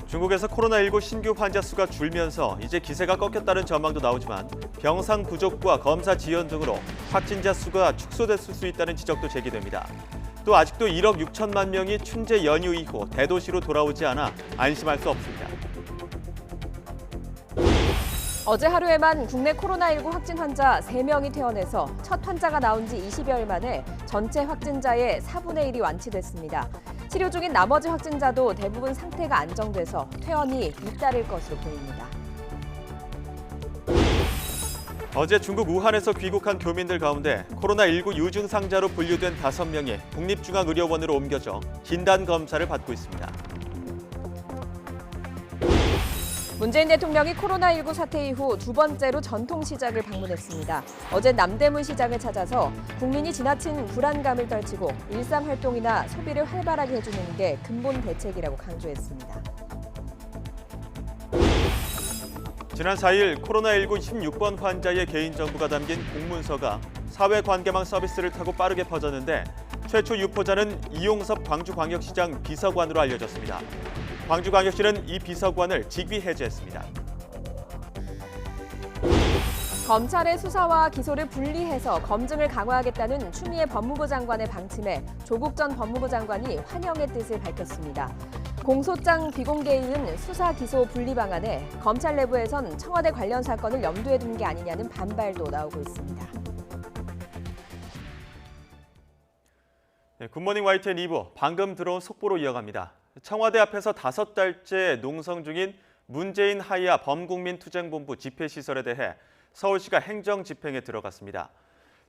중국에서 코로나19 신규 환자 수가 줄면서 이제 기세가 꺾였다는 전망도 나오지만 병상 부족과 검사 지연 등으로 확진자 수가 축소됐을 수 있다는 지적도 제기됩니다. 또 아직도 1억 6천만 명이 춘제 연휴 이후 대도시로 돌아오지 않아 안심할 수 없습니다. 어제 하루에만 국내 코로나19 확진 환자 3명이 퇴원해서 첫 환자가 나온 지 20여일 만에 전체 확진자의 4분의 1이 완치됐습니다. 치료 중인 나머지 확진자도 대부분 상태가 안정돼서 퇴원이 잇따를 것으로 보입니다. 어제 중국 우한에서 귀국한 교민들 가운데 코로나19 유증상자로 분류된 5명이 국립중앙의료원으로 옮겨져 진단 검사를 받고 있습니다. 문재인 대통령이 코로나19 사태 이후 두 번째로 전통시장을 방문했습니다. 어제 남대문 시장을 찾아서 국민이 지나친 불안감을 떨치고 일상활동이나 소비를 활발하게 해주는 게 근본 대책이라고 강조했습니다. 지난 4일 코로나19 16번 환자의 개인정보가 담긴 공문서가 사회관계망 서비스를 타고 빠르게 퍼졌는데 최초 유포자는 이용섭 광주광역시장 비서관으로 알려졌습니다. 광주광역시는 이 비서관을 직위 해제했습니다. 검찰의 수사와 기소를 분리해서 검증을 강화하겠다는 추미애 법무부 장관의 방침에 조국 전 법무부 장관이 환영의 뜻을 밝혔습니다. 공소장 비공개에 이은 수사 기소 분리 방안에 검찰 내부에선 청와대 관련 사건을 염두에 둔 게 아니냐는 반발도 나오고 있습니다. 네, 굿모닝 YTN 2부, 방금 들어온 속보로 이어갑니다. 청와대 앞에서 5달째 농성 중인 문재인 하야 범국민투쟁본부 집회시설에 대해 서울시가 행정집행에 들어갔습니다.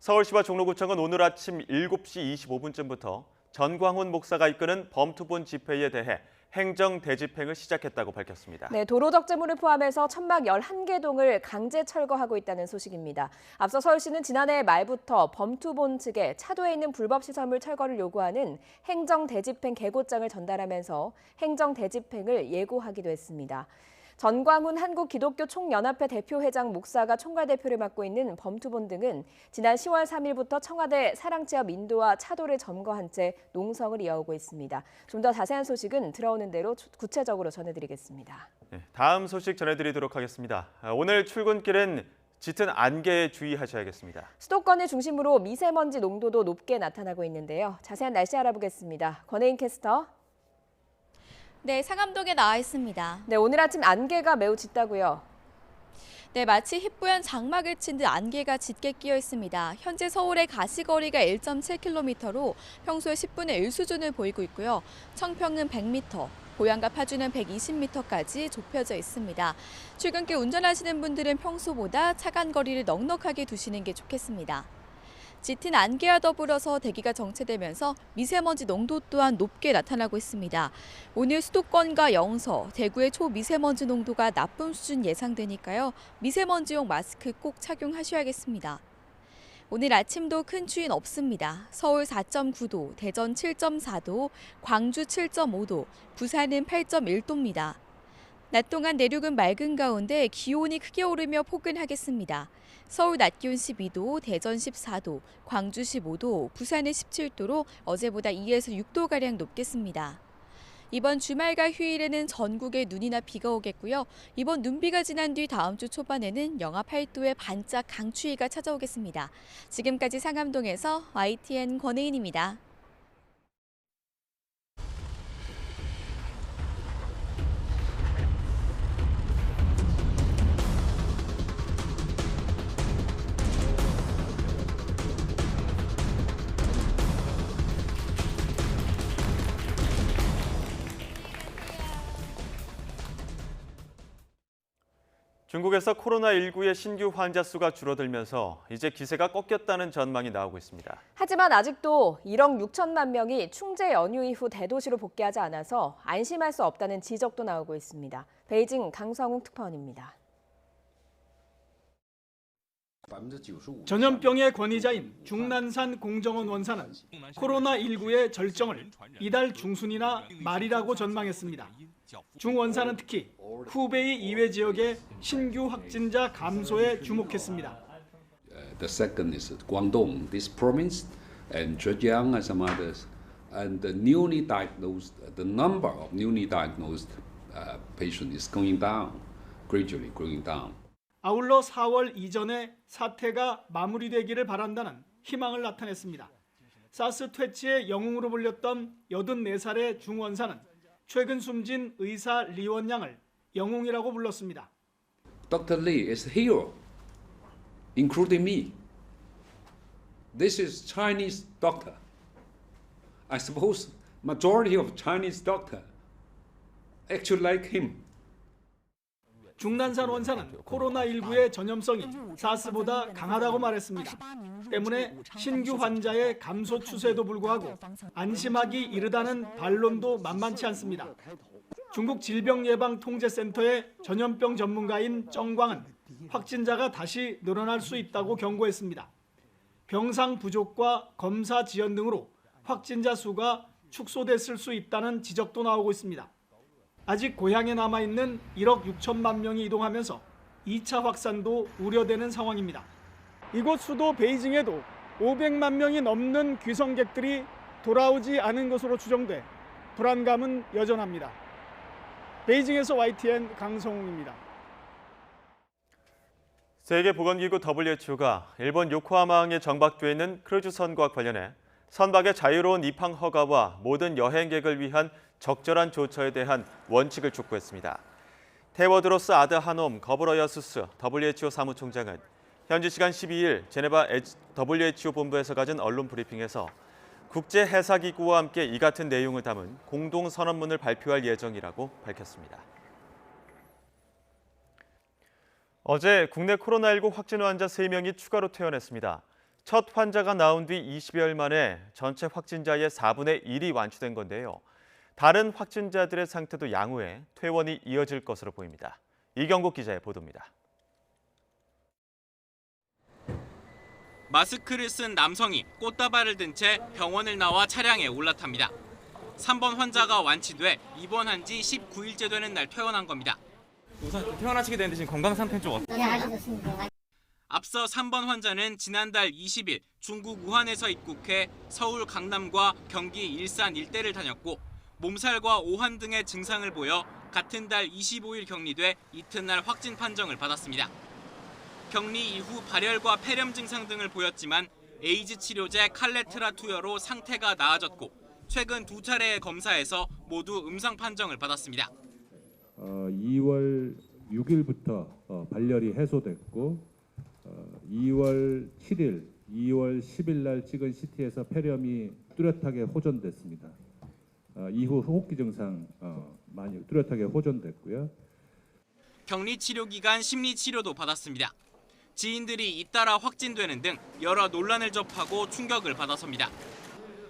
서울시와 종로구청은 오늘 아침 7시 25분쯤부터 전광훈 목사가 이끄는 범투본 집회에 대해 행정 대집행을 시작했다고 밝혔습니다. 네, 도로적재물을 포함해서 천막 11개 동을 강제 철거하고 있다는 소식입니다. 앞서 서울시는 지난해 말부터 범투본 측에 차도에 있는 불법 시설물 철거를 요구하는 행정 대집행 계고장을 전달하면서 행정 대집행을 예고하기도 했습니다. 전광훈 한국기독교총연합회 대표회장 목사가 총괄대표를 맡고 있는 범투본 등은 지난 10월 3일부터 청와대 사랑지역 인도와 차도를 점거한 채 농성을 이어오고 있습니다. 좀 더 자세한 소식은 들어오는 대로 구체적으로 전해드리겠습니다. 네, 다음 소식 전해드리도록 하겠습니다. 오늘 출근길엔 짙은 안개에 주의하셔야겠습니다. 수도권을 중심으로 미세먼지 농도도 높게 나타나고 있는데요. 자세한 날씨 알아보겠습니다. 권혜인 캐스터. 네, 상암동에 나와 있습니다. 네, 오늘 아침 안개가 매우 짙다고요. 네, 마치 희뿌연 장막을 친 듯 안개가 짙게 끼어 있습니다. 현재 서울의 가시거리가 1.7km로 평소의 10분의 1 수준을 보이고 있고요. 청평은 100m, 고양과 파주는 120m까지 좁혀져 있습니다. 출근길 운전하시는 분들은 평소보다 차간 거리를 넉넉하게 두시는 게 좋겠습니다. 짙은 안개와 더불어서 대기가 정체되면서 미세먼지 농도 또한 높게 나타나고 있습니다. 오늘 수도권과 영서, 대구의 초미세먼지 농도가 나쁨 수준 예상되니까요. 미세먼지용 마스크 꼭 착용하셔야겠습니다. 오늘 아침도 큰 추위는 없습니다. 서울 4.9도, 대전 7.4도, 광주 7.5도, 부산은 8.1도입니다. 낮 동안 내륙은 맑은 가운데 기온이 크게 오르며 포근하겠습니다. 서울 낮 기온 12도, 대전 14도, 광주 15도, 부산은 17도로 어제보다 2에서 6도가량 높겠습니다. 이번 주말과 휴일에는 전국에 눈이나 비가 오겠고요. 이번 눈비가 지난 뒤 다음 주 초반에는 영하 8도의 반짝 강추위가 찾아오겠습니다. 지금까지 상암동에서 YTN 권혜인입니다. 중국에서 코로나19의 신규 환자 수가 줄어들면서 이제 기세가 꺾였다는 전망이 나오고 있습니다. 하지만 아직도 1억 6천만 명이 충제 연휴 이후 대도시로 복귀하지 않아서 안심할 수 없다는 지적도 나오고 있습니다. 베이징 강성욱 특파원입니다. 전염병의 권위자인 중난산 공정원 원사는 코로나19의 절정을 이달 중순이나 말이라고 전망했습니다. 중 원사는 특히 후베이 이외 지역의 신규 확진자 감소에 주목했습니다. The second is Guangdong, this province, and Zhejiang and some others. And the number of newly diagnosed patient is going down, gradually going down. 아울러 4월 이전에 사태가 마무리되기를 바란다는 희망을 나타냈습니다. 사스 퇴치의 영웅으로 불렸던 84살의 중 원사는 최근 숨진 의사 리원양을 영웅이라고 불렀습니다. Dr. Lee is a hero, including me. This is Chinese doctor. I suppose majority of Chinese doctor actually like him. 중난산 원사는 코로나19의 전염성이 사스보다 강하다고 말했습니다. 때문에 신규 환자의 감소 추세에도 불구하고 안심하기 이르다는 반론도 만만치 않습니다. 중국 질병예방통제센터의 전염병 전문가인 정광은 확진자가 다시 늘어날 수 있다고 경고했습니다. 병상 부족과 검사 지연 등으로 확진자 수가 축소됐을 수 있다는 지적도 나오고 있습니다. 아직 고향에 남아있는 1억 6천만 명이 이동하면서 2차 확산도 우려되는 상황입니다. 이곳 수도 베이징에도 500만 명이 넘는 귀성객들이 돌아오지 않은 것으로 추정돼 불안감은 여전합니다. 베이징에서 YTN 강성웅입니다. 세계보건기구 WHO가 일본 요코하마항에 정박돼 있는 크루즈선과 관련해 선박의 자유로운 입항 허가와 모든 여행객을 위한 적절한 조처에 대한 원칙을 촉구했습니다. 테워드로스 아드하놈 거브러여수스 WHO 사무총장은 현지 시간 12일 제네바 WHO 본부에서 가진 언론 브리핑에서 국제해사기구와 함께 이 같은 내용을 담은 공동선언문을 발표할 예정이라고 밝혔습니다. 어제 국내 코로나19 확진 환자 3명이 추가로 퇴원했습니다. 첫 환자가 나온 뒤 20여일 만에 전체 확진자의 4분의 1이 완치된 건데요. 다른 확진자들의 상태도 양호해 퇴원이 이어질 것으로 보입니다. 이경국 기자의 보도입니다. 마스크를 쓴 남성이 꽃다발을 든 채 병원을 나와 차량에 올라탑니다. 3번 환자가 완치돼 입원한 지 19일째 되는 날 퇴원한 겁니다. 우선 퇴원하시게 되는데 지금 건강 상태는 좀 어때요? 네, 아주 좋습니다. 앞서 3번 환자는 지난달 20일 중국 우한에서 입국해 서울 강남과 경기 일산 일대를 다녔고 몸살과 오한 등의 증상을 보여 같은 달 25일 격리돼 이튿날 확진 판정을 받았습니다. 격리 이후 발열과 폐렴 증상 등을 보였지만 에이즈 치료제 칼레트라 투여로 상태가 나아졌고 최근 2차례의 검사에서 모두 음성 판정을 받았습니다. 2월 6일부터 발열이 해소됐고 2월 7일, 2월 10일 날 찍은 CT에서 폐렴이 뚜렷하게 호전됐습니다. 이후 호흡기 증상 많이 뚜렷하게 호전됐고요. 격리 치료 기간 심리 치료도 받았습니다. 지인들이 잇따라 확진되는 등 여러 논란을 접하고 충격을 받아섭니다.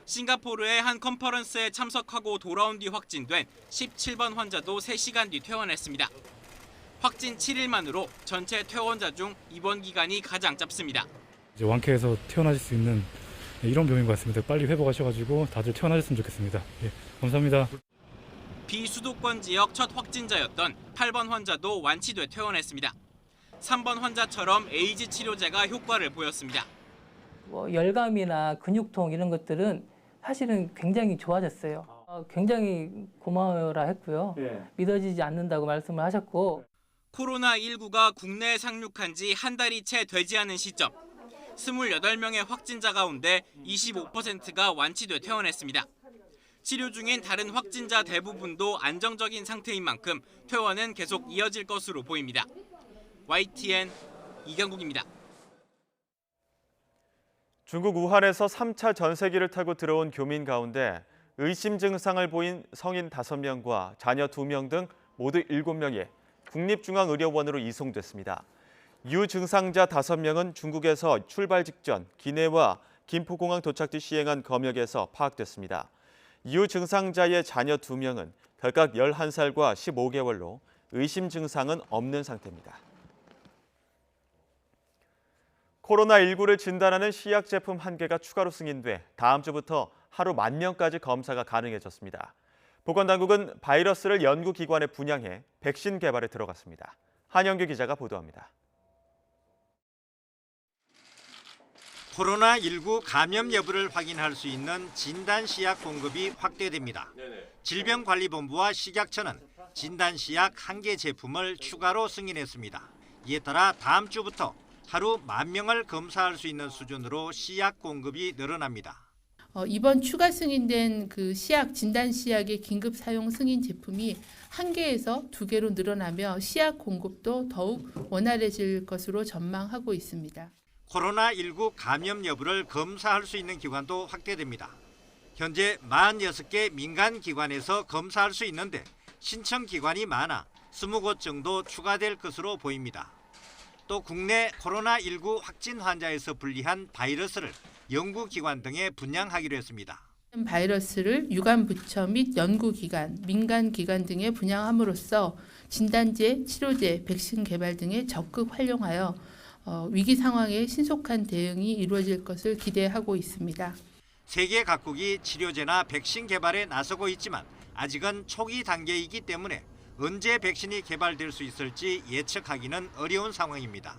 싱가포르의 한 컨퍼런스에 참석하고 돌아온 뒤 확진된 17번 환자도 3시간 뒤 퇴원했습니다. 확진 7일만으로 전체 퇴원자 중 입원 기간이 가장 짧습니다. 이제 완쾌해서 퇴원하실 수 있는 이런 병인 것 같습니다. 빨리 회복하셔가지고 다들 퇴원하셨으면 좋겠습니다. 예, 감사합니다. 비수도권 지역 첫 확진자였던 8번 환자도 완치돼 퇴원했습니다. 3번 환자처럼 에이즈 치료제가 효과를 보였습니다. 열감이나 근육통 이런 것들은 사실은 굉장히 좋아졌어요. 굉장히 고마워라 했고요. 믿어지지 않는다고 말씀을 하셨고. 코로나19가 국내에 상륙한 지 한 달이 채 되지 않은 시점. 28명의 확진자 가운데 25%가 완치돼 퇴원했습니다. 치료 중인 다른 확진자 대부분도 안정적인 상태인 만큼 퇴원은 계속 이어질 것으로 보입니다. YTN 이경국입니다. 중국 우한에서 3차 전세기를 타고 들어온 교민 가운데 의심 증상을 보인 성인 5명과 자녀 2명 등 모두 7명이 국립중앙의료원으로 이송됐습니다. 유증상자 5명은 중국에서 출발 직전 기내와 김포공항 도착 뒤 시행한 검역에서 파악됐습니다. 유증상자의 자녀 2명은 각각 11살과 15개월로 의심 증상은 없는 상태입니다. 코로나19를 진단하는 시약 제품 1개가 추가로 승인돼 다음 주부터 하루 10,000명까지 검사가 가능해졌습니다. 보건당국은 바이러스를 연구기관에 분양해 백신 개발에 들어갔습니다. 한영규 기자가 보도합니다. 코로나19 감염 여부를 확인할 수 있는 진단 시약 공급이 확대됩니다. 질병관리본부와 식약처는 진단시약 1개 제품을 추가로 승인했습니다. 이에 따라 다음 주부터 하루 10,000명을 검사할 수 있는 수준으로 시약 공급이 늘어납니다. 이번 추가 승인된 그 시약 진단 시약의 긴급 사용 승인 제품이 1개에서 2개로 늘어나며 시약 공급도 더욱 원활해질 것으로 전망하고 있습니다. 코로나19 감염 여부를 검사할 수 있는 기관도 확대됩니다. 현재 46개 민간 기관에서 검사할 수 있는데 신청 기관이 많아 20곳 정도 추가될 것으로 보입니다. 또 국내 코로나19 확진 환자에서 분리한 바이러스를 연구기관 등에 분양하기로 했습니다. 바이러스를 유관부처 및 연구기관, 민간기관 등에 분양함으로써 진단제, 치료제, 백신 개발 등에 적극 활용하여 위기 상황에 신속한 대응이 이루어질 것을 기대하고 있습니다. 세계 각국이 치료제나 백신 개발에 나서고 있지만 아직은 초기 단계이기 때문에 언제 백신이 개발될 수 있을지 예측하기는 어려운 상황입니다.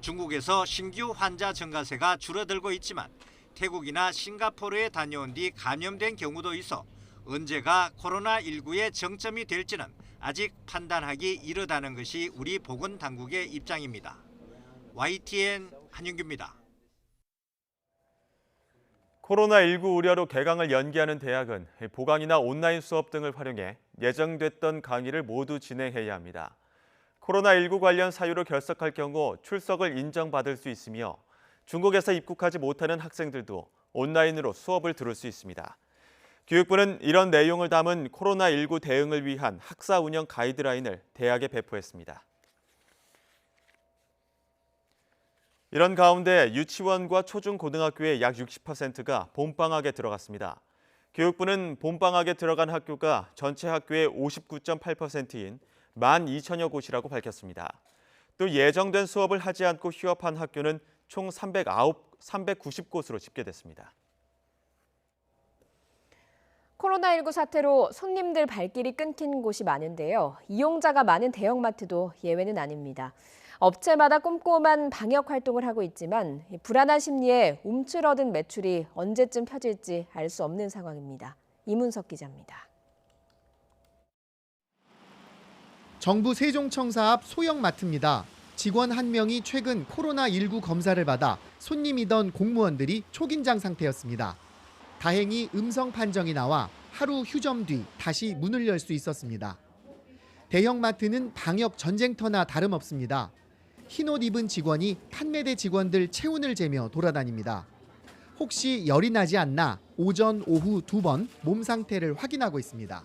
중국에서 신규 환자 증가세가 줄어들고 있지만 태국이나 싱가포르에 다녀온 뒤 감염된 경우도 있어 언제가 코로나19의 정점이 될지는 아직 판단하기 이르다는 것이 우리 보건당국의 입장입니다. YTN 한윤규입니다. 코로나19 우려로 개강을 연기하는 대학은 보강이나 온라인 수업 등을 활용해 예정됐던 강의를 모두 진행해야 합니다. 코로나19 관련 사유로 결석할 경우 출석을 인정받을 수 있으며 중국에서 입국하지 못하는 학생들도 온라인으로 수업을 들을 수 있습니다. 교육부는 이런 내용을 담은 코로나19 대응을 위한 학사 운영 가이드라인을 대학에 배포했습니다. 이런 가운데 유치원과 초중고등학교의 약 60%가 봄방학에 들어갔습니다. 교육부는 봄방학에 들어간 학교가 전체 학교의 59.8%인 12,000여 곳이라고 밝혔습니다. 또 예정된 수업을 하지 않고 휴업한 학교는 총 390곳으로 집계됐습니다. 코로나19 사태로 손님들 발길이 끊긴 곳이 많은데요. 이용자가 많은 대형마트도 예외는 아닙니다. 업체마다 꼼꼼한 방역 활동을 하고 있지만 불안한 심리에 움츠러든 매출이 언제쯤 펴질지 알 수 없는 상황입니다. 이문석 기자입니다. 정부 세종청사 앞 소형 마트입니다. 직원 1명이 최근 코로나19 검사를 받아 손님이던 공무원들이 초긴장 상태였습니다. 다행히 음성 판정이 나와 하루 휴점 뒤 다시 문을 열 수 있었습니다. 대형마트는 방역 전쟁터나 다름없습니다. 흰옷 입은 직원이 판매대 직원들 체온을 재며 돌아다닙니다. 혹시 열이 나지 않나 오전, 오후 2번 몸 상태를 확인하고 있습니다.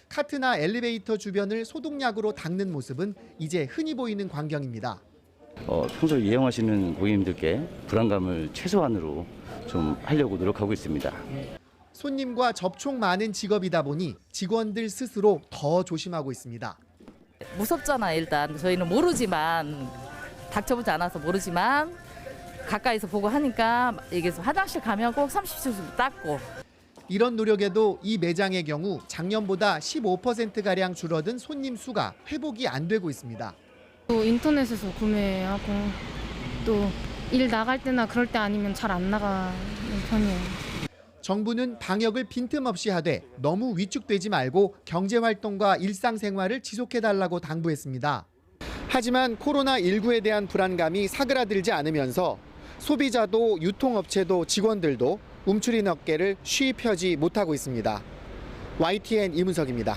카트나 엘리베이터 주변을 소독약으로 닦는 모습은 이제 흔히 보이는 광경입니다. 평소에 이용하시는 고객님들께 불안감을 최소한으로 좀 하려고 노력하고 있습니다. 손님과 접촉 많은 직업이다 보니 직원들 스스로 더 조심하고 있습니다. 무섭잖아. 일단 저희는 모르지만 닥쳐보지 않아서 모르지만 가까이서 보고 하니까 이게 화장실 가면 꼭 30초 닦고. 이런 노력에도 이 매장의 경우 작년보다 15%가량 줄어든 손님 수가 회복이 안 되고 있습니다. 또 인터넷에서 구매하고 또 일 나갈 때나 그럴 때 아니면 잘 안 나가는 편이에요. 정부는 방역을 빈틈없이 하되 너무 위축되지 말고 경제활동과 일상생활을 지속해달라고 당부했습니다. 하지만 코로나19에 대한 불안감이 사그라들지 않으면서 소비자도 유통업체도 직원들도 움츠린 어깨를 쉬이 펴지 못하고 있습니다. YTN 이문석입니다.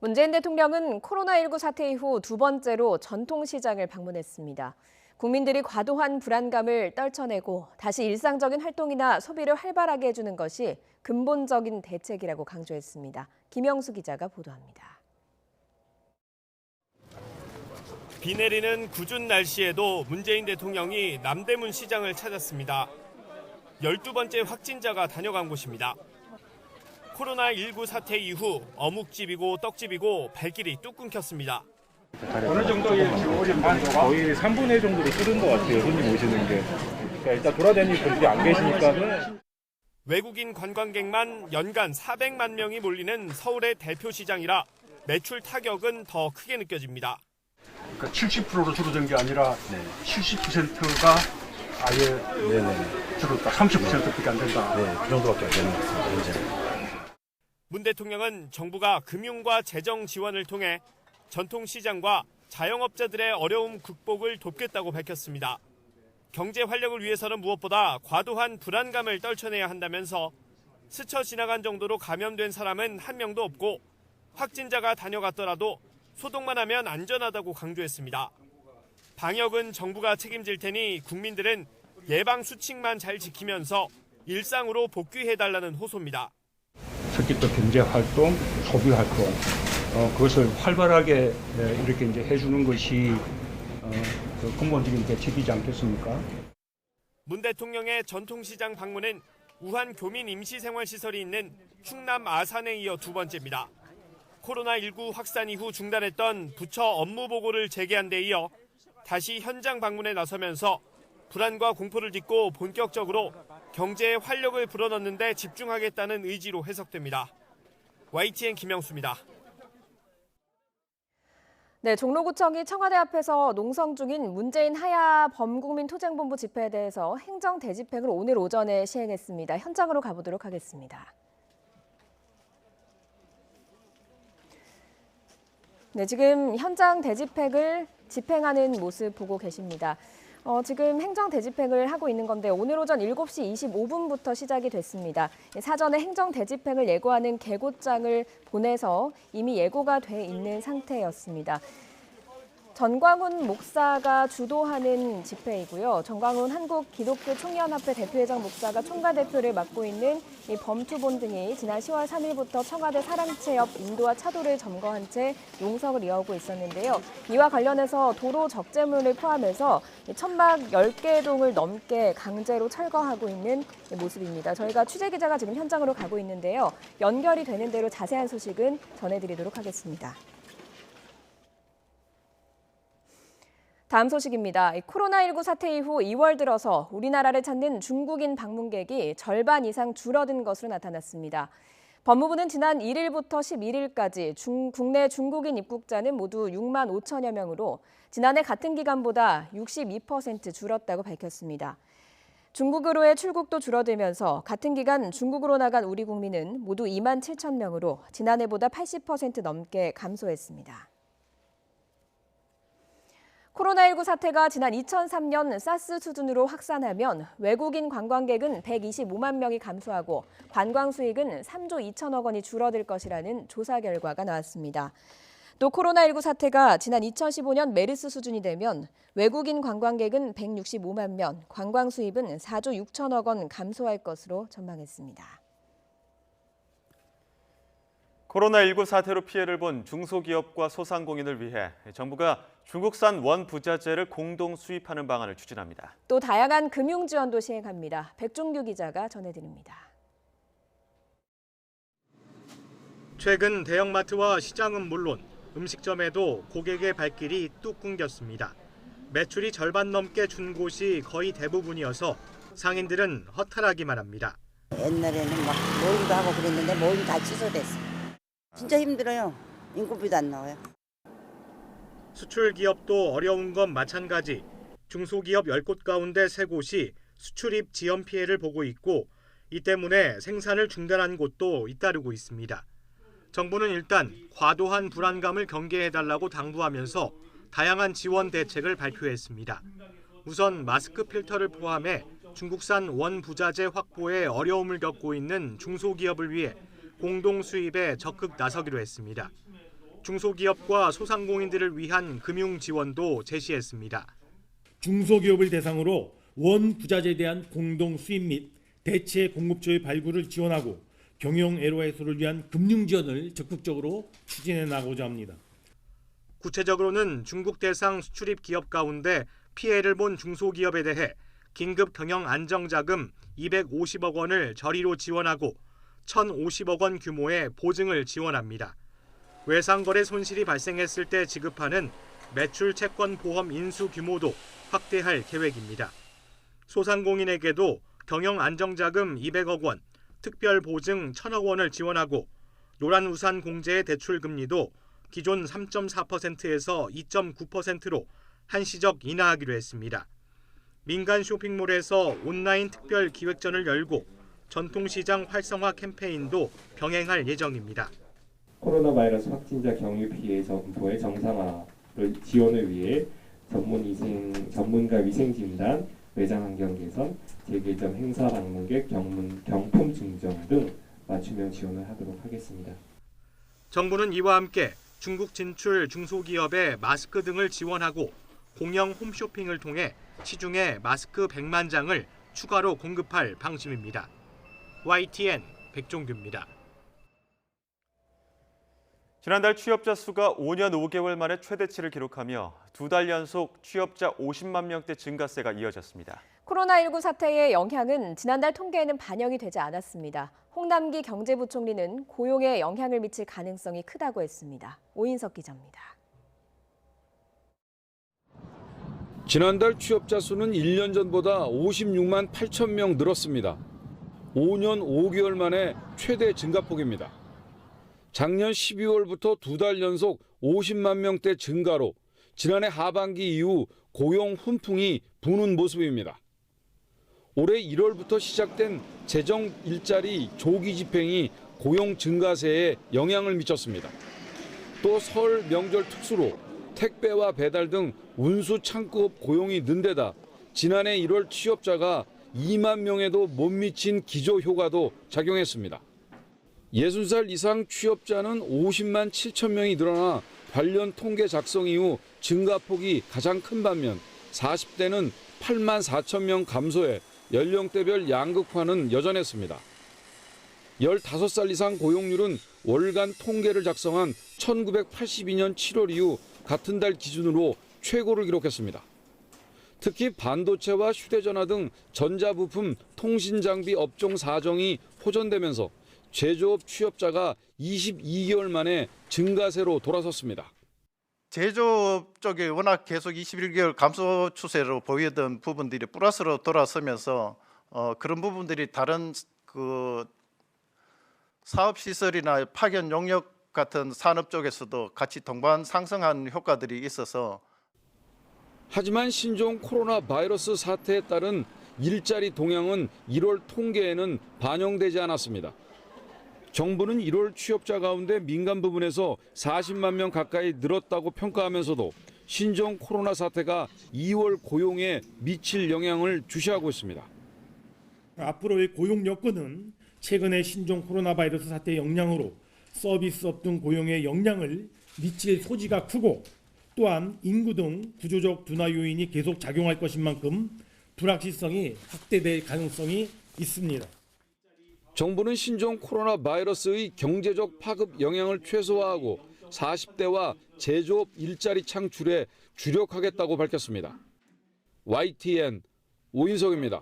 문재인 대통령은 코로나19 사태 이후 두 번째로 전통시장을 방문했습니다. 국민들이 과도한 불안감을 떨쳐내고 다시 일상적인 활동이나 소비를 활발하게 해주는 것이 근본적인 대책이라고 강조했습니다. 김영수 기자가 보도합니다. 비 내리는 궂은 날씨에도 문재인 대통령이 남대문 시장을 찾았습니다. 12번째 확진자가 다녀간 곳입니다. 코로나19 사태 이후 어묵집이고 떡집이고 발길이 뚝 끊겼습니다. 어느 정도의 거의 3분의 1 정도로 줄은 것 같아요. 손님 오시는 게. 그러니까 일단 돌아다니는 분들이 안 계시니까는. 외국인 관광객만 연간 400만 명이 몰리는 서울의 대표 시장이라 매출 타격은 더 크게 느껴집니다. 그러니까 70%로 줄어든 게 아니라 70%가 아예 줄었다. 30%밖에 안 된다. 네, 그 정도밖에 안 되는 것 같습니다. 현재. 문 대통령은 정부가 금융과 재정 지원을 통해 전통시장과 자영업자들의 어려움 극복을 돕겠다고 밝혔습니다. 경제 활력을 위해서는 무엇보다 과도한 불안감을 떨쳐내야 한다면서 스쳐 지나간 정도로 감염된 사람은 한 명도 없고 확진자가 다녀갔더라도 소독만 하면 안전하다고 강조했습니다. 방역은 정부가 책임질 테니 국민들은 예방 수칙만 잘 지키면서 일상으로 복귀해달라는 호소입니다. 특히 또 경제 활동, 소비 활동 그것을 활발하게 이렇게 이제 해주는 것이 근본적인 대책이지 않겠습니까? 문 대통령의 전통시장 방문은 우한 교민 임시생활시설이 있는 충남 아산에 이어 두 번째입니다. 코로나19 확산 이후 중단했던 부처 업무 보고를 재개한 데 이어 다시 현장 방문에 나서면서 불안과 공포를 딛고 본격적으로 경제에 활력을 불어넣는 데 집중하겠다는 의지로 해석됩니다. YTN 김영수입니다. 네, 종로구청이 청와대 앞에서 농성 중인 문재인 하야 범국민 투쟁본부 집회에 대해서 행정 대집행을 오늘 오전에 시행했습니다. 현장으로 가보도록 하겠습니다. 네, 지금 현장 대집행을 집행하는 모습 보고 계십니다. 지금 행정 대집행을 하고 있는 건데 오늘 오전 7시 25분부터 시작이 됐습니다. 사전에 행정 대집행을 예고하는 계고장을 보내서 이미 예고가 돼 있는 상태였습니다. 전광훈 목사가 주도하는 집회이고요. 전광훈 한국기독교 총연합회 대표회장 목사가 총괄대표를 맡고 있는 이 범투본 등이 지난 10월 3일부터 청와대 사랑채 옆 인도와 차도를 점거한 채 농성을 이어오고 있었는데요. 이와 관련해서 도로 적재물을 포함해서 천막 10개 동을 넘게 강제로 철거하고 있는 모습입니다. 저희가 취재기자가 지금 현장으로 가고 있는데요. 연결이 되는 대로 자세한 소식은 전해드리도록 하겠습니다. 다음 소식입니다. 코로나19 사태 이후 2월 들어서 우리나라를 찾는 중국인 방문객이 절반 이상 줄어든 것으로 나타났습니다. 법무부는 지난 1일부터 11일까지 국내 중국인 입국자는 모두 6만 5천여 명으로 지난해 같은 기간보다 62% 줄었다고 밝혔습니다. 중국으로의 출국도 줄어들면서 같은 기간 중국으로 나간 우리 국민은 모두 2만 7천 명으로 지난해보다 80% 넘게 감소했습니다. 코로나19 사태가 지난 2003년 사스 수준으로 확산하면 외국인 관광객은 125만 명이 감소하고 관광 수익은 3조 2천억 원이 줄어들 것이라는 조사 결과가 나왔습니다. 또 코로나19 사태가 지난 2015년 메르스 수준이 되면 외국인 관광객은 165만 명, 관광 수입은 4조 6천억 원 감소할 것으로 전망했습니다. 코로나19 사태로 피해를 본 중소기업과 소상공인을 위해 정부가 중국산 원부자재를 공동 수입하는 방안을 추진합니다. 또 다양한 금융 지원도 시행합니다. 백종규 기자가 전해드립니다. 최근 대형마트와 시장은 물론 음식점에도 고객의 발길이 뚝 끊겼습니다. 매출이 절반 넘게 준 곳이 거의 대부분이어서 상인들은 허탈하기만 합니다. 옛날에는 막 모임도 하고 그랬는데 모임 다 취소됐어. 진짜 힘들어요. 인건비도 안 나와요. 수출 기업도 어려운 건 마찬가지. 중소기업 10곳 가운데 3곳이 수출입 지연 피해를 보고 있고 이 때문에 생산을 중단한 곳도 잇따르고 있습니다. 정부는 일단 과도한 불안감을 경계해달라고 당부하면서 다양한 지원 대책을 발표했습니다. 우선 마스크 필터를 포함해 중국산 원부자재 확보에 어려움을 겪고 있는 중소기업을 위해 공동 수입에 적극 나서기로 했습니다. 중소기업과 소상공인들을 위한 금융 지원도 제시했습니다. 중소기업을 대상으로 원부자재에 대한 공동 수입 및 대체 공급처의 발굴을 지원하고 경영 애로 해소를 위한 금융 지원을 적극적으로 추진해 나가고자 합니다. 구체적으로는 중국 대상 수출입 기업 가운데 피해를 본 중소기업에 대해 긴급 경영 안정자금 250억 원을 저리로 지원하고 1,050억 원 규모의 보증을 지원합니다. 외상거래 손실이 발생했을 때 지급하는 매출 채권 보험 인수 규모도 확대할 계획입니다. 소상공인에게도 경영 안정자금 200억 원, 특별 보증 1,000억 원을 지원하고 노란우산 공제의 대출 금리도 기존 3.4%에서 2.9%로 한시적 인하하기로 했습니다. 민간 쇼핑몰에서 온라인 특별 기획전을 열고 전통시장 활성화 캠페인도 병행할 예정입니다. 코로나 바이러스 확진자 경유 피해 점포의 정상화를 지원을 위해 전문가 위생 진단, 매장 환경 개선, 재개점 행사 방문객 경품 증정 등 맞춤형 지원을 하도록 하겠습니다. 정부는 이와 함께 중국 진출 중소기업에 마스크 등을 지원하고 공영 홈쇼핑을 통해 시중에 마스크 100만 장을 추가로 공급할 방침입니다. YTN 백종규입니다. 지난달 취업자 수가 5년 5개월 만에 최대치를 기록하며 2달 연속 취업자 50만 명대 증가세가 이어졌습니다. 코로나19 사태의 영향은 지난달 통계에는 반영이 되지 않았습니다. 홍남기 경제부총리는 고용에 영향을 미칠 가능성이 크다고 했습니다. 오인석 기자입니다. 지난달 취업자 수는 1년 전보다 56만 8천 명 늘었습니다. 5년 5개월 만에 최대 증가폭입니다. 작년 12월부터 2달 연속 50만 명대 증가로 지난해 하반기 이후 고용 훈풍이 부는 모습입니다. 올해 1월부터 시작된 재정 일자리 조기 집행이 고용 증가세에 영향을 미쳤습니다. 또 설 명절 특수로 택배와 배달 등 운수 창구업 고용이 는 데다 지난해 1월 취업자가 2만 명에도 못 미친 기저 효과도 작용했습니다. 60살 이상 취업자는 50만 7천 명이 늘어나 관련 통계 작성 이후 증가폭이 가장 큰 반면 40대는 8만 4천 명 감소해 연령대별 양극화는 여전했습니다. 15살 이상 고용률은 월간 통계를 작성한 1982년 7월 이후 같은 달 기준으로 최고를 기록했습니다. 특히 반도체와 휴대전화 등 전자부품 통신장비 업종 사정이 호전되면서 제조업 취업자가 22개월 만에 증가세로 돌아섰습니다. 제조업 쪽이 워낙 계속 21개월 감소 추세로 보이던 부분들이 플러스로 돌아서면서 그런 부분들이 다른 그 사업 시설이나 파견 용역 같은 산업 쪽에서도 같이 동반 상승한 효과들이 있어서 하지만 신종 코로나 바이러스 사태에 따른 일자리 동향은 1월 통계에는 반영되지 않았습니다. 정부는 1월 취업자 가운데 민간 부분에서 40만 명 가까이 늘었다고 평가하면서도 신종 코로나 사태가 2월 고용에 미칠 영향을 주시하고 있습니다. 앞으로의 고용 여건은 최근의 신종 코로나 바이러스 사태의 영향으로 서비스업 등 고용에 영향을 미칠 소지가 크고 또한 인구 등 구조적 둔화 요인이 계속 작용할 것인 만큼 불확실성이 확대될 가능성이 있습니다. 정부는 신종 코로나 바이러스의 경제적 파급 영향을 최소화하고 40대와 제조업 일자리 창출에 주력하겠다고 밝혔습니다. YTN 오인석입니다.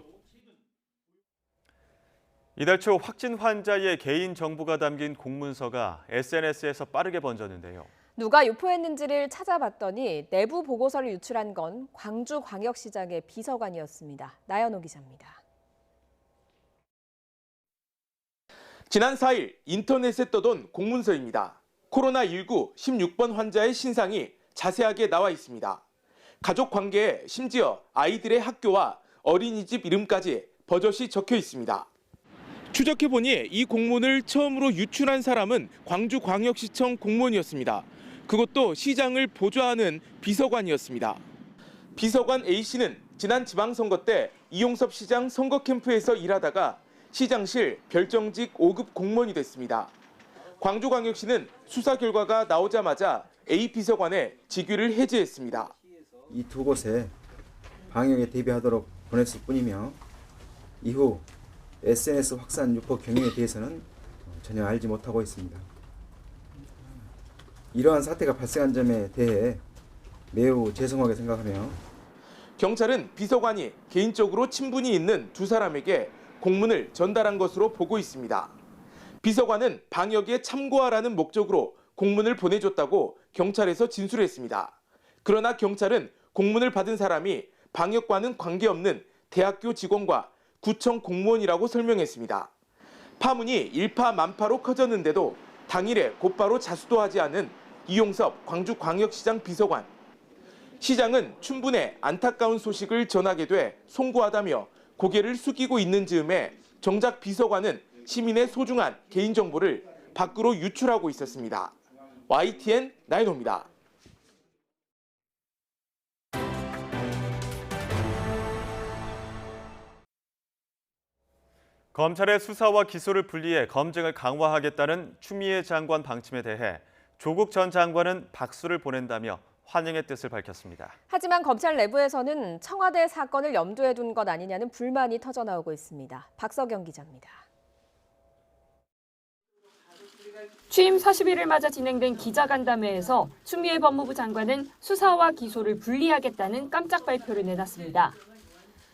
이달 초 확진 환자의 개인 정보가 담긴 공문서가 SNS에서 빠르게 번졌는데요. 누가 유포했는지를 찾아봤더니 내부 보고서를 유출한 건 광주광역시장의 비서관이었습니다. 나연호 기자입니다. 지난 4일 인터넷에 떠돈 공문서입니다. 코로나19 16번 환자의 신상이 자세하게 나와 있습니다. 가족 관계에 심지어 아이들의 학교와 어린이집 이름까지 버젓이 적혀 있습니다. 추적해보니 이 공문을 처음으로 유출한 사람은 광주광역시청 공무원이었습니다. 그것도 시장을 보좌하는 비서관이었습니다. 비서관 A씨는 지난 지방선거 때 이용섭 시장 선거 캠프에서 일하다가 시장실 별정직 5급 공무원이 됐습니다. 광주광역시는 수사 결과가 나오자마자 A 비서관의 직위를 해제했습니다. 이 두 곳에 방역에 대비하도록 보냈을 뿐이며 이후 SNS 확산 유포 경위에 대해서는 전혀 알지 못하고 있습니다. 이러한 사태가 발생한 점에 대해 매우 죄송하게 생각하며 경찰은 비서관이 개인적으로 친분이 있는 두 사람에게 공문을 전달한 것으로 보고 있습니다. 비서관은 방역에 참고하라는 목적으로 공문을 보내줬다고 경찰에서 진술했습니다. 그러나 경찰은 공문을 받은 사람이 방역과는 관계없는 대학교 직원과 구청 공무원이라고 설명했습니다. 파문이 일파만파로 커졌는데도 당일에 곧바로 자수도 하지 않은 이용섭 광주광역시장 비서관. 시장은 춘분에 안타까운 소식을 전하게 돼 송구하다며 고개를 숙이고 있는 즈음에 정작 비서관은 시민의 소중한 개인정보를 밖으로 유출하고 있었습니다. YTN 나인호입니다. 검찰의 수사와 기소를 분리해 검증을 강화하겠다는 추미애 장관 방침에 대해 조국 전 장관은 박수를 보낸다며 환영의 뜻을 밝혔습니다. 하지만 검찰 내부에서는 청와대 사건을 염두에 둔 것 아니냐는 불만이 터져나오고 있습니다. 박석영 기자입니다. 취임 40일을 맞아 진행된 기자간담회에서 추미애 법무부 장관은 수사와 기소를 분리하겠다는 깜짝 발표를 내놨습니다.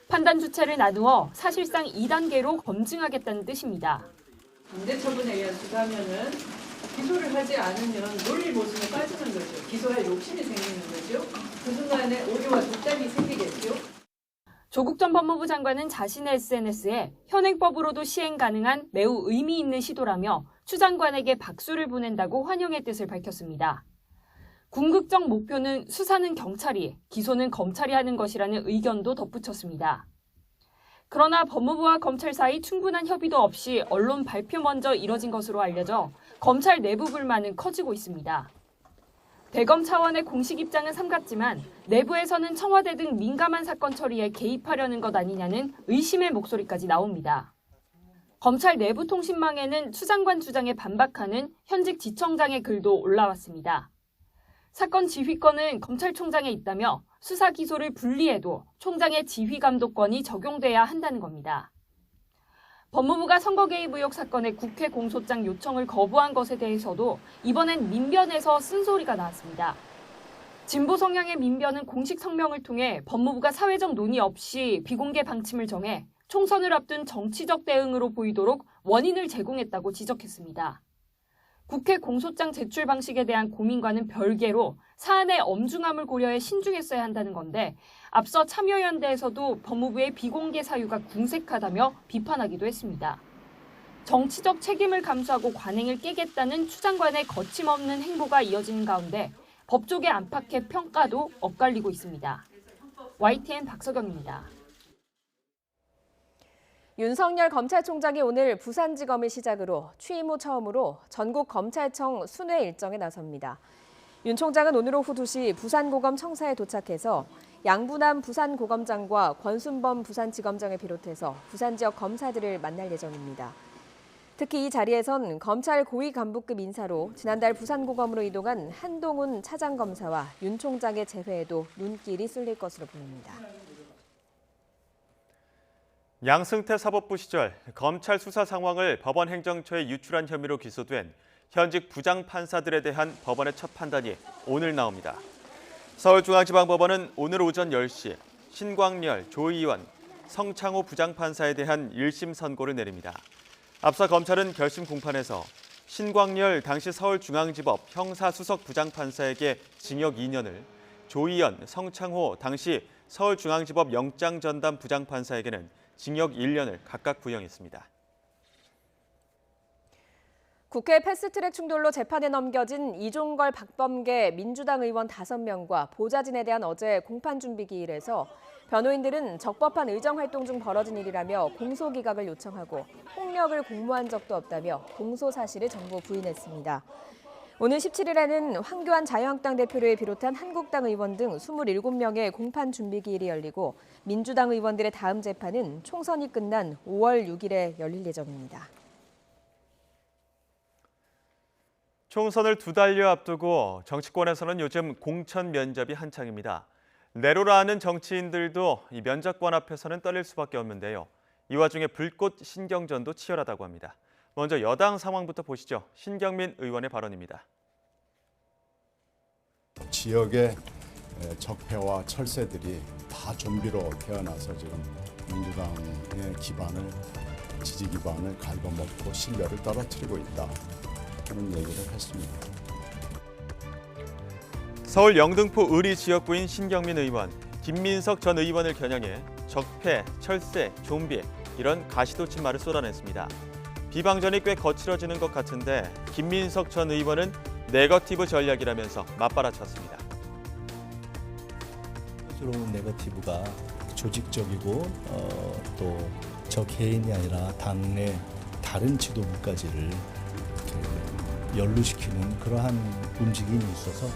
판단 주체를 나누어 사실상 2단계로 검증하겠다는 뜻입니다. 강제처분에 의한 수사하면은 기소를 하지 않으면 논리 모순에 빠지는 거죠. 기소할 욕심이 생기는 거죠. 그 순간에 오류와 독단이 생기겠죠. 조국 전 법무부 장관은 자신의 SNS에 현행법으로도 시행 가능한 매우 의미 있는 시도라며 추 장관에게 박수를 보낸다고 환영의 뜻을 밝혔습니다. 궁극적 목표는 수사는 경찰이, 기소는 검찰이 하는 것이라는 의견도 덧붙였습니다. 그러나 법무부와 검찰 사이 충분한 협의도 없이 언론 발표 먼저 이뤄진 것으로 알려져 검찰 내부 불만은 커지고 있습니다. 대검 차원의 공식 입장은 삼갔지만 내부에서는 청와대 등 민감한 사건 처리에 개입하려는 것 아니냐는 의심의 목소리까지 나옵니다. 검찰 내부 통신망에는 추 장관 주장에 반박하는 현직 지청장의 글도 올라왔습니다. 사건 지휘권은 검찰총장에 있다며 수사 기소를 분리해도 총장의 지휘 감독권이 적용돼야 한다는 겁니다. 법무부가 선거 개입 의혹 사건의 국회 공소장 요청을 거부한 것에 대해서도 이번엔 민변에서 쓴소리가 나왔습니다. 진보 성향의 민변은 공식 성명을 통해 법무부가 사회적 논의 없이 비공개 방침을 정해 총선을 앞둔 정치적 대응으로 보이도록 원인을 제공했다고 지적했습니다. 국회 공소장 제출 방식에 대한 고민과는 별개로 사안의 엄중함을 고려해 신중했어야 한다는 건데 앞서 참여연대에서도 법무부의 비공개 사유가 궁색하다며 비판하기도 했습니다. 정치적 책임을 감수하고 관행을 깨겠다는 추 장관의 거침없는 행보가 이어지는 가운데 법조계 안팎의 평가도 엇갈리고 있습니다. YTN 박석영입니다. 윤석열 검찰총장이 오늘 부산지검을 시작으로 취임 후 처음으로 전국 검찰청 순회 일정에 나섭니다. 윤 총장은 오늘 오후 2시 부산고검 청사에 도착해서 양분남 부산고검장과 권순범 부산지검장을 비롯해서 부산 지역 검사들을 만날 예정입니다. 특히 이 자리에선 검찰 고위 간부급 인사로 지난달 부산고검으로 이동한 한동훈 차장검사와 윤 총장의 재회에도 눈길이 쏠릴 것으로 보입니다. 양승태 사법부 시절 검찰 수사 상황을 법원 행정처에 유출한 혐의로 기소된 현직 부장판사들에 대한 법원의 첫 판단이 오늘 나옵니다. 서울중앙지방법원은 오늘 오전 10시 신광렬, 조의원, 성창호 부장판사에 대한 1심 선고를 내립니다. 앞서 검찰은 결심 공판에서 신광렬 당시 서울중앙지법 형사수석 부장판사에게 징역 2년을, 조의원, 성창호 당시 서울중앙지법 영장전담 부장판사에게는 징역 1년을 각각 구형했습니다. 국회 패스트트랙 충돌로 재판에 넘겨진 이종걸, 박범계 민주당 의원 5명과 보좌진에 대한 어제 공판 준비 기일에서 변호인들은 적법한 의정활동 중 벌어진 일이라며 공소기각을 요청하고 폭력을 공모한 적도 없다며 공소 사실을 전부 부인했습니다. 오늘 17일에는 황교안 자유한국당 대표를 비롯한 한국당 의원 등 27명의 공판 준비 기일이 열리고 민주당 의원들의 다음 재판은 총선이 끝난 5월 6일에 열릴 예정입니다. 총선을 2달여 앞두고 정치권에서는 요즘 공천 면접이 한창입니다. 내로라 하는 정치인들도 이 면접관 앞에서는 떨릴 수밖에 없는데요. 이 와중에 불꽃 신경전도 치열하다고 합니다. 먼저 여당 상황부터 보시죠. 신경민 의원의 발언입니다. 지역의 적폐와 철새들이 다 좀비로 태어나서 지금 민주당의 기반을, 지지 기반을 갉아먹고 신뢰를 떨어뜨리고 있다. 그런 얘기를 했습니다. 서울 영등포 의리 지역구인 신경민 의원, 김민석 전 의원을 겨냥해 적폐, 철새, 좀비 이런 가시돋친 말을 쏟아냈습니다. 비방전이 꽤 거칠어지는 것 같은데 김민석 전 의원은 네거티브 전략이라면서 맞받아쳤습니다. 스스로운 네거티브가 조직적이고 또 저 개인이 아니라 당내 다른 지도부까지를 이렇게 연루시키는 그러한 움직임이 있어서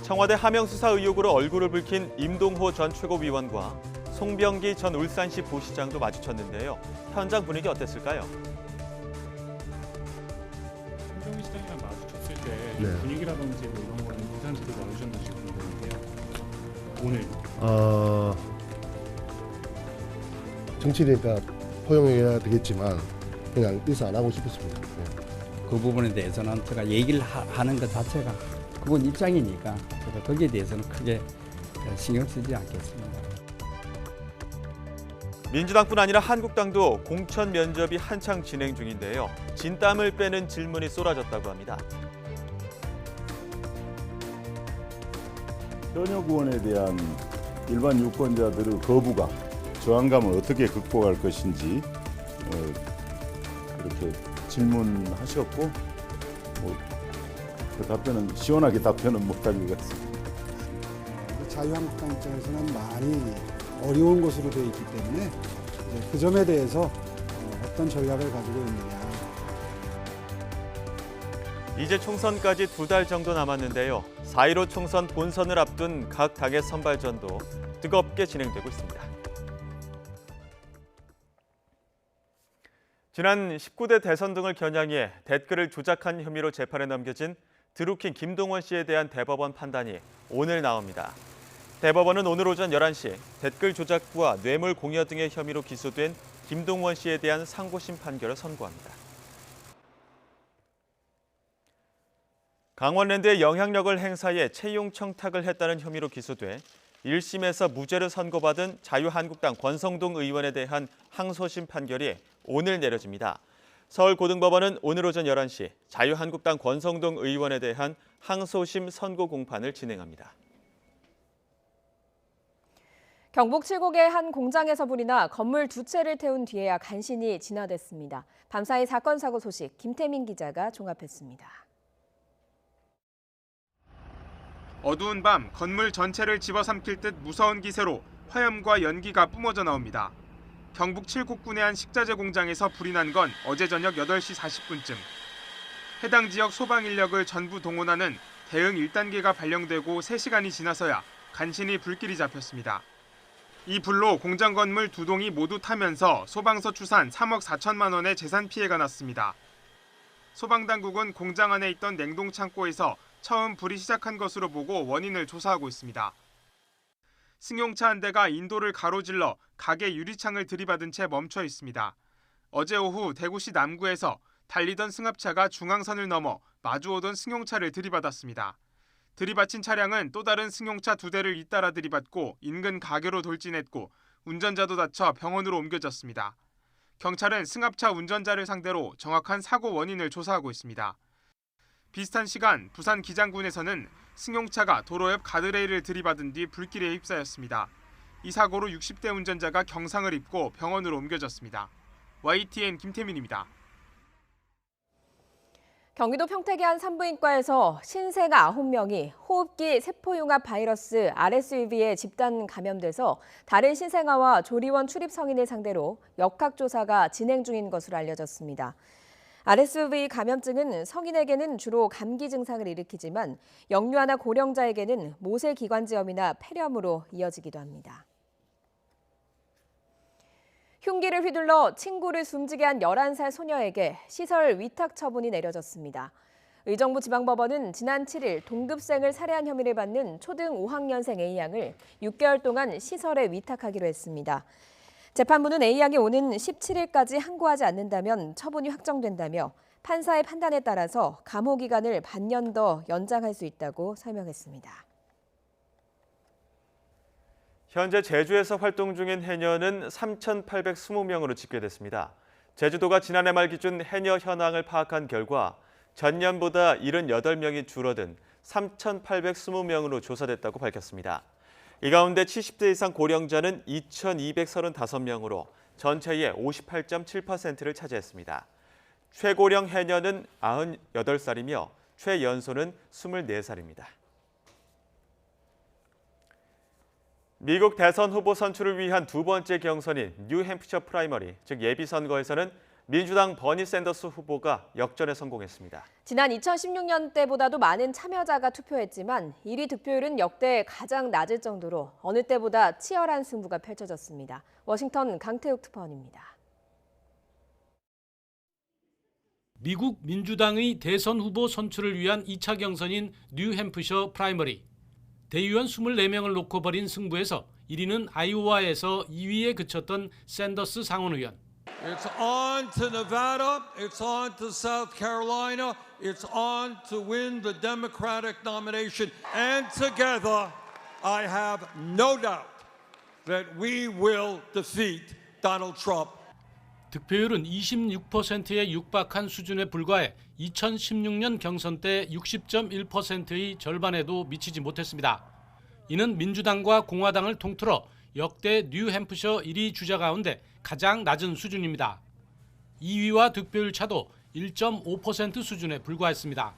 청와대 하명 수사 의혹으로 얼굴을 붉힌 임동호 전 최고위원과 송병기 전 울산시 부시장도 마주쳤는데요. 현장 분위기 어땠을까요? 송병기 시장이랑 마주쳤을 때 네. 분위기라든지 뭐 이런 거는 인상적으로 나오셨는지 궁금한데요. 오늘 정치니까 포용해야 되겠지만 그냥 인사 안 하고 싶었습니다. 그 부분에 대해서는 제가 얘기를 하는 것 자체가 그건 입장이니까 제가 거기에 대해서는 크게 신경 쓰지 않겠습니다. 민주당뿐 아니라 한국당도 공천 면접이 한창 진행 중인데요. 진땀을 빼는 질문이 쏟아졌다고 합니다. 현역 의원에 대한 일반 유권자들의 거부감, 저항감을 어떻게 극복할 것인지 이렇게 질문하셨고 그 답변은 시원하게 답변은 못할 것 같습니다. 자유한국당 입장에서는 많이 어려운 것으로 되어 있기 때문에 이제 그 점에 대해서 어떤 전략을 가지고 있느냐. 이제 총선까지 2달 정도 남았는데요. 4.15 총선 본선을 앞둔 각 당의 선발전도 뜨겁게 진행되고 있습니다. 지난 19대 대선 등을 겨냥해 댓글을 조작한 혐의로 재판에 넘겨진 드루킹 김동원 씨에 대한 대법원 판단이 오늘 나옵니다. 대법원은 오늘 오전 11시 댓글 조작과 뇌물 공여 등의 혐의로 기소된 김동원 씨에 대한 상고심 판결을 선고합니다. 강원랜드의 영향력을 행사해 채용 청탁을 했다는 혐의로 기소돼 1심에서 무죄를 선고받은 자유한국당 권성동 의원에 대한 항소심 판결이 오늘 내려집니다. 서울고등법원은 오늘 오전 11시 자유한국당 권성동 의원에 대한 항소심 선고 공판을 진행합니다. 경북 칠곡의 한 공장에서 불이 나 건물 2채를 태운 뒤에야 간신히 진화됐습니다. 밤사이 사건 사고 소식 김태민 기자가 종합했습니다. 어두운 밤 건물 전체를 집어삼킬 듯 무서운 기세로 화염과 연기가 뿜어져 나옵니다. 경북 칠곡군의 한 식자재 공장에서 불이 난 건 어제 저녁 8시 40분쯤. 해당 지역 소방 인력을 전부 동원하는 대응 1단계가 발령되고 3시간이 지나서야 간신히 불길이 잡혔습니다. 이 불로 공장 건물 2동이 모두 타면서 소방서 추산 3억 4천만 원의 재산 피해가 났습니다. 소방당국은 공장 안에 있던 냉동 창고에서 처음 불이 시작한 것으로 보고 원인을 조사하고 있습니다. 승용차 한 대가 인도를 가로질러 가게 유리창을 들이받은 채 멈춰 있습니다. 어제 오후 대구시 남구에서 달리던 승합차가 중앙선을 넘어 마주오던 승용차를 들이받았습니다. 들이받친 차량은 또 다른 승용차 2대를 잇따라 들이받고 인근 가게로 돌진했고 운전자도 다쳐 병원으로 옮겨졌습니다. 경찰은 승합차 운전자를 상대로 정확한 사고 원인을 조사하고 있습니다. 비슷한 시간 부산 기장군에서는 승용차가 도로 옆 가드레일을 들이받은 뒤 불길에 휩싸였습니다. 이 사고로 60대 운전자가 경상을 입고 병원으로 옮겨졌습니다. YTN 김태민입니다. 경기도 평택의 한 산부인과에서 신생아 9명이 호흡기 세포융합 바이러스 RSV에 집단 감염돼서 다른 신생아와 조리원 출입 성인을 상대로 역학조사가 진행 중인 것으로 알려졌습니다. RSV 감염증은 성인에게는 주로 감기 증상을 일으키지만 영유아나 고령자에게는 모세기관지염이나 폐렴으로 이어지기도 합니다. 흉기를 휘둘러 친구를 숨지게 한 11살 소녀에게 시설 위탁 처분이 내려졌습니다. 의정부 지방법원은 지난 7일 동급생을 살해한 혐의를 받는 초등 5학년생 A양을 6개월 동안 시설에 위탁하기로 했습니다. 재판부는 A양이 오는 17일까지 항고하지 않는다면 처분이 확정된다며 판사의 판단에 따라서 감호 기간을 반년 더 연장할 수 있다고 설명했습니다. 현재 제주에서 활동 중인 해녀는 3,820명으로 집계됐습니다. 제주도가 지난해 말 기준 해녀 현황을 파악한 결과 전년보다 78명이 줄어든 3,820명으로 조사됐다고 밝혔습니다. 이 가운데 70대 이상 고령자는 2,235명으로 전체의 58.7%를 차지했습니다. 최고령 해녀는 98살이며 최연소는 24살입니다. 미국 대선 후보 선출을 위한 두 번째 경선인 뉴햄프셔 프라이머리, 즉 예비선거에서는 민주당 버니 샌더스 후보가 역전에 성공했습니다. 지난 2016년 때보다도 많은 참여자가 투표했지만 1위 득표율은 역대 가장 낮을 정도로 어느 때보다 치열한 승부가 펼쳐졌습니다. 워싱턴 강태욱 특파원입니다. 미국 민주당의 대선 후보 선출을 위한 2차 경선인 뉴햄프셔 프라이머리. 대의원 24명을 놓고 벌인 승부에서 1위는 아이오와에서 2위에 그쳤던 샌더스 상원의원. It's on to Nevada, it's on to South Carolina, it's on to win the Democratic nomination. And together, I have no doubt that we will defeat Donald Trump. 득표율은 26%에 육박한 수준에 불과해 2016년 경선 때 60.1%의 절반에도 미치지 못했습니다. 이는 민주당과 공화당을 통틀어 역대 뉴햄프셔 1위 주자 가운데 가장 낮은 수준입니다. 2위와 득표율 차도 1.5% 수준에 불과했습니다.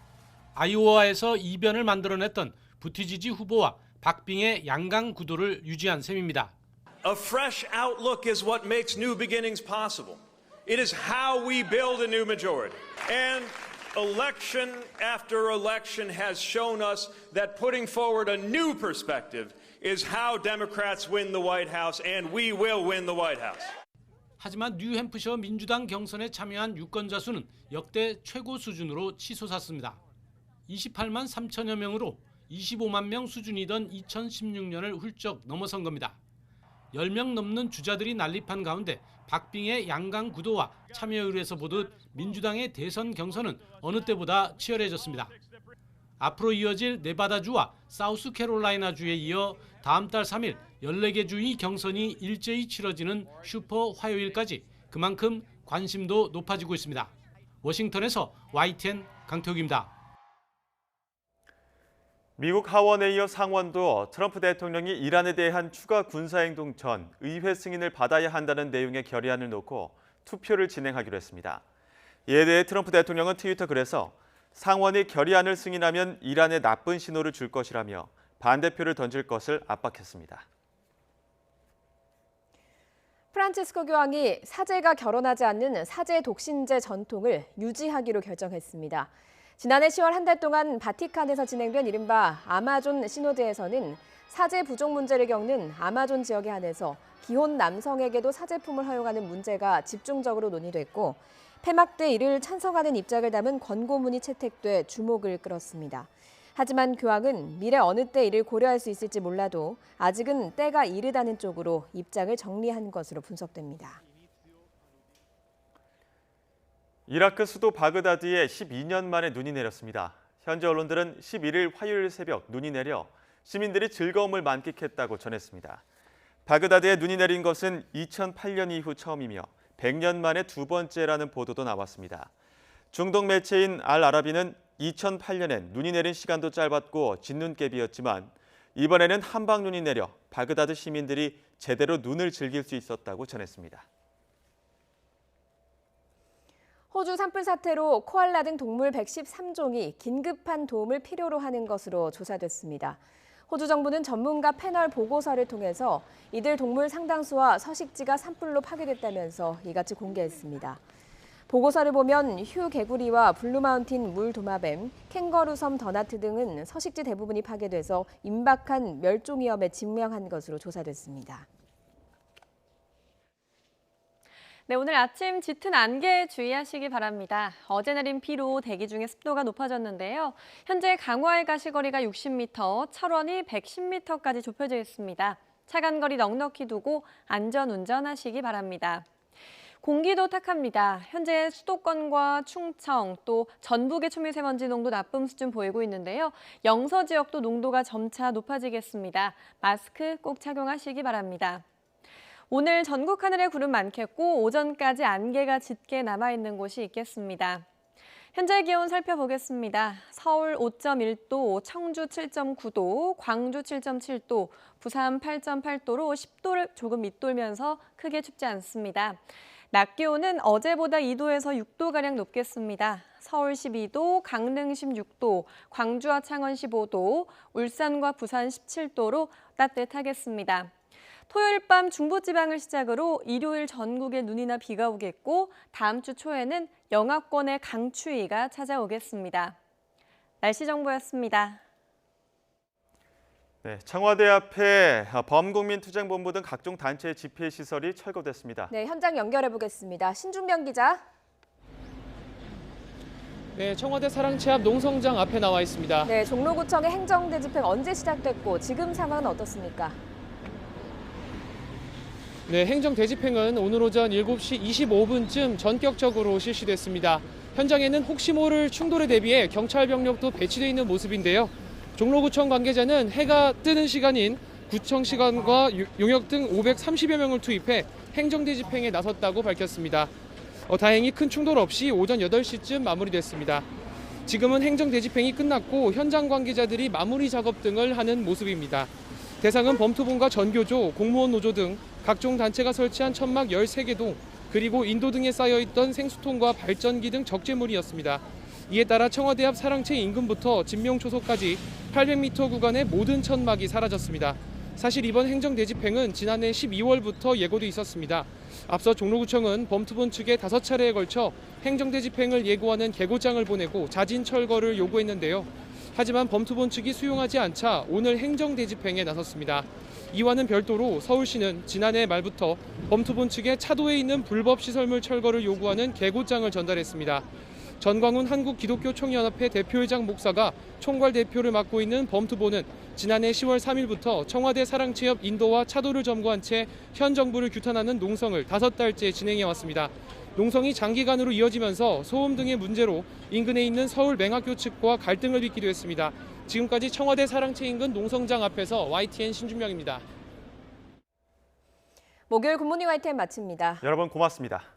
아이오와에서 이변을 만들어냈던 부티지지 후보와 박빙의 양강 구도를 유지한 셈입니다. A fresh outlook is what makes new beginnings possible. It is how we build a new majority. And election after election has shown us that putting forward a new perspective is how Democrats win the White House, and we will win the White House. 하지만 뉴햄프셔 민주당 경선에 참여한 유권자 수는 역대 최고 수준으로 치솟았습니다. 28만 3천여 명으로 25만 명 수준이던 2016년을 훌쩍 넘어선 겁니다. 10명 넘는 주자들이 난립한 가운데 박빙의 양강 구도와 참여율에서 보듯 민주당의 대선 경선은 어느 때보다 치열해졌습니다. 앞으로 이어질 네바다주와 사우스캐롤라이나주에 이어 다음 달 3일 14개 주의 경선이 일제히 치러지는 슈퍼 화요일까지 그만큼 관심도 높아지고 있습니다. 워싱턴에서 YTN 강태욱입니다. 미국 하원에 이어 상원도 트럼프 대통령이 이란에 대한 추가 군사행동 전 의회 승인을 받아야 한다는 내용의 결의안을 놓고 투표를 진행하기로 했습니다. 이에 대해 트럼프 대통령은 트위터 글에서 상원이 결의안을 승인하면 이란에 나쁜 신호를 줄 것이라며 반대표를 던질 것을 압박했습니다. 프란치스코 교황이 사제가 결혼하지 않는 사제 독신제 전통을 유지하기로 결정했습니다. 지난해 10월 한 달 동안 바티칸에서 진행된 이른바 아마존 시노드에서는 사제 부족 문제를 겪는 아마존 지역에 한해서 기혼 남성에게도 사제품을 허용하는 문제가 집중적으로 논의됐고 폐막돼 이를 찬성하는 입장을 담은 권고문이 채택돼 주목을 끌었습니다. 하지만 교황은 미래 어느 때 이를 고려할 수 있을지 몰라도 아직은 때가 이르다는 쪽으로 입장을 정리한 것으로 분석됩니다. 이라크 수도 바그다드에 12년 만에 눈이 내렸습니다. 현지 언론들은 11일 화요일 새벽 눈이 내려 시민들이 즐거움을 만끽했다고 전했습니다. 바그다드에 눈이 내린 것은 2008년 이후 처음이며 100년 만에 두 번째라는 보도도 나왔습니다. 중동 매체인 알-아라비는 2008년엔 눈이 내린 시간도 짧았고 진눈깨비였지만 이번에는 한방 눈이 내려 바그다드 시민들이 제대로 눈을 즐길 수 있었다고 전했습니다. 호주 산불 사태로 코알라 등 동물 113종이 긴급한 도움을 필요로 하는 것으로 조사됐습니다. 호주 정부는 전문가 패널 보고서를 통해서 이들 동물 상당수와 서식지가 산불로 파괴됐다면서 이같이 공개했습니다. 보고서를 보면 휴 개구리와 블루마운틴 물도마뱀, 캥거루섬 더나트 등은 서식지 대부분이 파괴돼서 임박한 멸종 위험에 직면한 것으로 조사됐습니다. 네, 오늘 아침 짙은 안개에 주의하시기 바랍니다. 어제 내린 비로 대기 중에 습도가 높아졌는데요. 현재 강화의 가시거리가 60m, 철원이 110m까지 좁혀져 있습니다. 차간 거리 넉넉히 두고 안전 운전하시기 바랍니다. 공기도 탁합니다. 현재 수도권과 충청 또 전북의 초미세먼지 농도 나쁨 수준 보이고 있는데요. 영서 지역도 농도가 점차 높아지겠습니다. 마스크 꼭 착용하시기 바랍니다. 오늘 전국 하늘에 구름 많겠고 오전까지 안개가 짙게 남아있는 곳이 있겠습니다. 현재 기온 살펴보겠습니다. 서울 5.1도, 청주 7.9도, 광주 7.7도, 부산 8.8도로 10도를 조금 밑돌면서 크게 춥지 않습니다. 낮 기온은 어제보다 2도에서 6도가량 높겠습니다. 서울 12도, 강릉 16도, 광주와 창원 15도, 울산과 부산 17도로 따뜻하겠습니다. 토요일 밤 중부지방을 시작으로 일요일 전국에 눈이나 비가 오겠고 다음 주 초에는 영하권의 강추위가 찾아오겠습니다. 날씨 정보였습니다. 네, 청와대 앞에 범국민투쟁본부 등 각종 단체의 집회 시설이 철거됐습니다. 네, 현장 연결해 보겠습니다. 신준명 기자. 네, 청와대 사랑채 앞 농성장 앞에 나와 있습니다. 네, 종로구청의 행정대집행 언제 시작됐고 지금 상황은 어떻습니까? 네, 행정대집행은 오늘 오전 7시 25분쯤 전격적으로 실시됐습니다. 현장에는 혹시 모를 충돌에 대비해 경찰 병력도 배치되어 있는 모습인데요. 종로구청 관계자는 해가 뜨는 시간인 구청 시간과 용역 등 530여 명을 투입해 행정대집행에 나섰다고 밝혔습니다. 다행히 큰 충돌 없이 오전 8시쯤 마무리됐습니다. 지금은 행정대집행이 끝났고 현장 관계자들이 마무리 작업 등을 하는 모습입니다. 대상은 범투본과 전교조, 공무원 노조 등 각종 단체가 설치한 천막 13개동, 그리고 인도 등에 쌓여있던 생수통과 발전기 등 적재물이었습니다. 이에 따라 청와대 앞 사랑채 인근부터 진명초소까지 800m 구간의 모든 천막이 사라졌습니다. 사실 이번 행정대집행은 지난해 12월부터 예고돼 있었습니다. 앞서 종로구청은 범투본 측에 5차례에 걸쳐 행정대집행을 예고하는 계고장을 보내고 자진 철거를 요구했는데요. 하지만 범투본 측이 수용하지 않자 오늘 행정대집행에 나섰습니다. 이와는 별도로 서울시는 지난해 말부터 범투본 측에 차도에 있는 불법 시설물 철거를 요구하는 계고장을 전달했습니다. 전광훈 한국기독교총연합회 대표회장 목사가 총괄 대표를 맡고 있는 범투본은 지난해 10월 3일부터 청와대 사랑채 옆 인도와 차도를 점거한 채 현 정부를 규탄하는 농성을 5달째 진행해 왔습니다. 농성이 장기간으로 이어지면서 소음 등의 문제로 인근에 있는 서울 맹학교 측과 갈등을 빚기도 했습니다. 지금까지 청와대 사랑채 인근 농성장 앞에서 YTN 신준명입니다. 목요일 굿모닝 YTN 마칩니다. 여러분 고맙습니다.